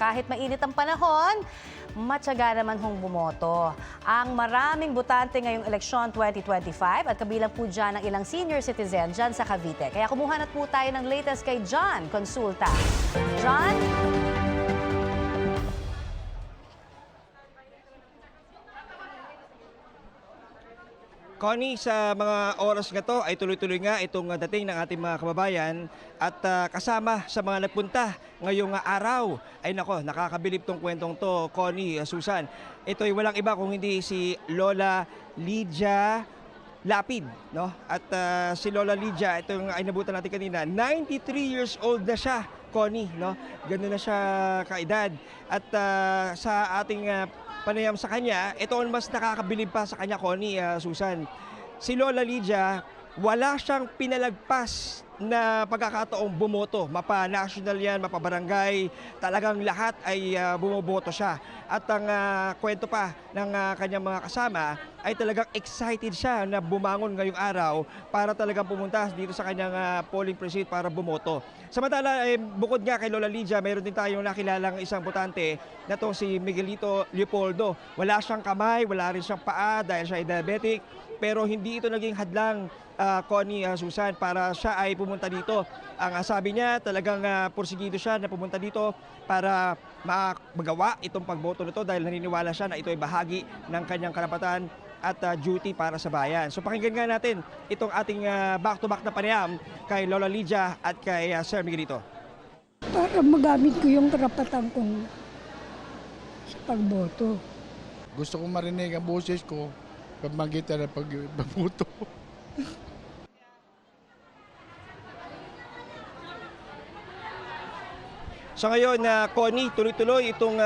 kahit mainit ang panahon, matyaga naman hong bumoto. Ang maraming botante ngayong eleksyon 2025 at kabilang po dyan ang ilang senior citizen dyan sa Cavite. Kaya kumuha na po tayo ng latest kay John Consulta. John? Connie, sa mga oras nga to ay tuloy-tuloy nga itong dating ng ating mga kababayan at kasama sa mga nagpunta ngayong araw. Ay nako, nakakabilib tong kwentong to, Connie, Susan. Ito ay walang iba kung hindi si Lola Lydia Lapid, no? At si Lola Lydia, itong inabutan natin kanina, 93 years old na siya, Connie, no? Ganoon na siya kaedad. At sa ating panayam sa kanya, ito ang mas nakakabilib pa sa kanya, Connie, Susan. Si Lola Lydia, wala siyang pinalagpas na pagkakataong bumoto. Mapa-national yan, mapa-barangay, talagang lahat ay bumoboto siya. At ang kwento pa ng kanyang mga kasama ay talagang excited siya na bumangon ngayong araw para talagang pumunta dito sa kanyang polling precinct para bumoto. Samantala, bukod nga kay Lola Lydia, mayroon din tayong nakilalang isang botante na to si Miguelito Leopoldo. Wala siyang kamay, wala rin siyang paa dahil siya ay diabetic, pero hindi ito naging hadlang, Connie, Susan, para siya ay pumunta dito. Ang sabi niya, talagang porsigido siya na pumunta dito para magawa itong pagboto nito dahil naniniwala siya na ito ay bahagi ng kanyang karapatan at duty para sa bayan. So pakinggan nga natin itong ating back-to-back na panayam kay Lola Lydia at kay Sir Miguelito. Para magamit ko yung karapatan kong sa pagboto. Gusto kong marinig ang boses ko pag magkita na pagboto. So ngayon, Connie, tuloy-tuloy itong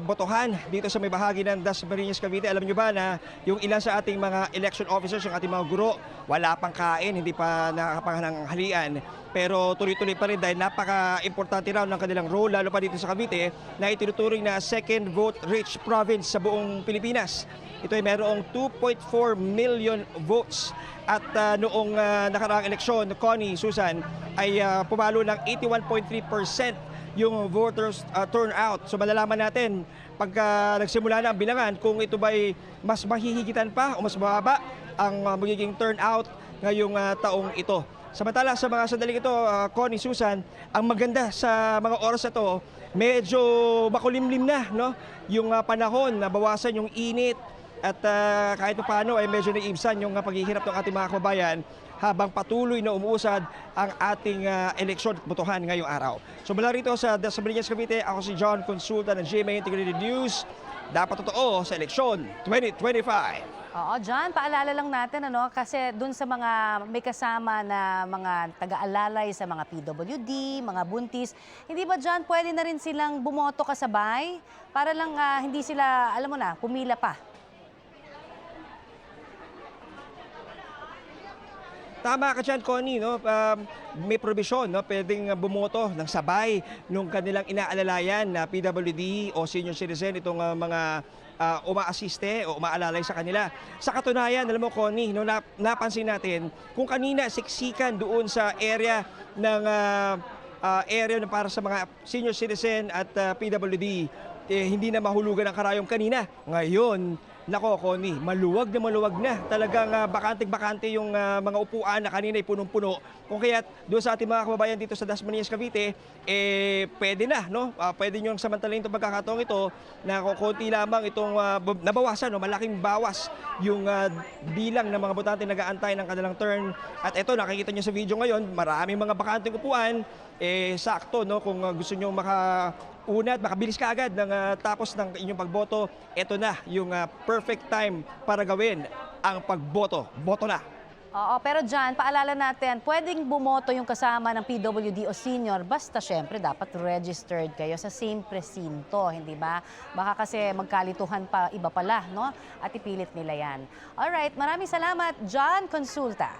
botohan dito sa may bahagi ng Dasmariñas, Cavite. Alam nyo ba na yung ilan sa ating mga election officers, yung ating mga guro, wala pang kain, hindi pa nakapanghalian. Pero tuloy-tuloy pa rin dahil napaka-importante raw ng kanilang role, lalo pa dito sa Cavite, na itinuturing na second vote-rich province sa buong Pilipinas. Ito ay mayroong 2.4 million votes. At noong nakaraang eleksyon, Connie, Susan, ay pumalo ng 81.3% yung voters turnout. So malalaman natin pagka nagsimula na ang bilangan kung ito ba'y mas mahihigitan pa o mas mababa ang magiging turnout ngayong taong ito. Samantala sa mga sandaling ito, Connie, Susan, ang maganda sa mga oras na ito, medyo makulimlim na, no? Yung panahon, nabawasan yung init at kahit paano ay medyo naiibsan yung paghihirap ng ating mga kababayan habang patuloy na umuusad ang ating eleksyon at botohan ngayong araw. So mula rito sa Dasmariñas, Cavite, ako si John Consulta ng GMA Integrated News. Dapat totoo sa eleksyon 2025. Oo, John, paalala lang natin, kasi dun sa mga may kasama na mga taga-alalay sa mga PWD, mga buntis, hindi ba, John, pwede na rin silang bumoto kasabay para lang hindi sila, alam mo na, pumila pa? Tama ka dyan, Connie, no? May provision, no? Pwedeng bumoto ng sabay nung kanilang inaalalayan na PWD o senior citizen, itong mga uma-assiste o umaalalay sa kanila. Sa katunayan, alam mo, Connie, no, napansin natin kung kanina siksikan doon sa area ng area na para sa mga senior citizen at PWD, hindi na mahulugan ang karayom kanina. Ngayon, nako, Connie, maluwag na. Talagang bakante-bakante yung mga upuan na kanina ay punong-puno. Kung kaya't doon sa ating mga kababayan dito sa Dasmariñas, Cavite, pwede na, no? Pwede nyo samantalin itong pagkakataong ito na konti lamang itong nabawasan, no? Malaking bawas yung bilang ng mga botante nag-aantay ng kanilang turn. At ito, nakikita nyo sa video ngayon, maraming mga bakanteng upuan. Sakto, no? Kung gusto nyo una at makabilis ka agad ng tapos ng inyong pagboto, ito na yung perfect time para gawin ang pagboto. Boto na! Oo, pero John, paalala natin, pwedeng bumoto yung kasama ng PWD o senior, basta syempre dapat registered kayo sa same presinto, hindi ba? Baka kasi magkalituhan pa, iba pala, no? At ipilit nila yan. Alright, maraming salamat, John Consulta.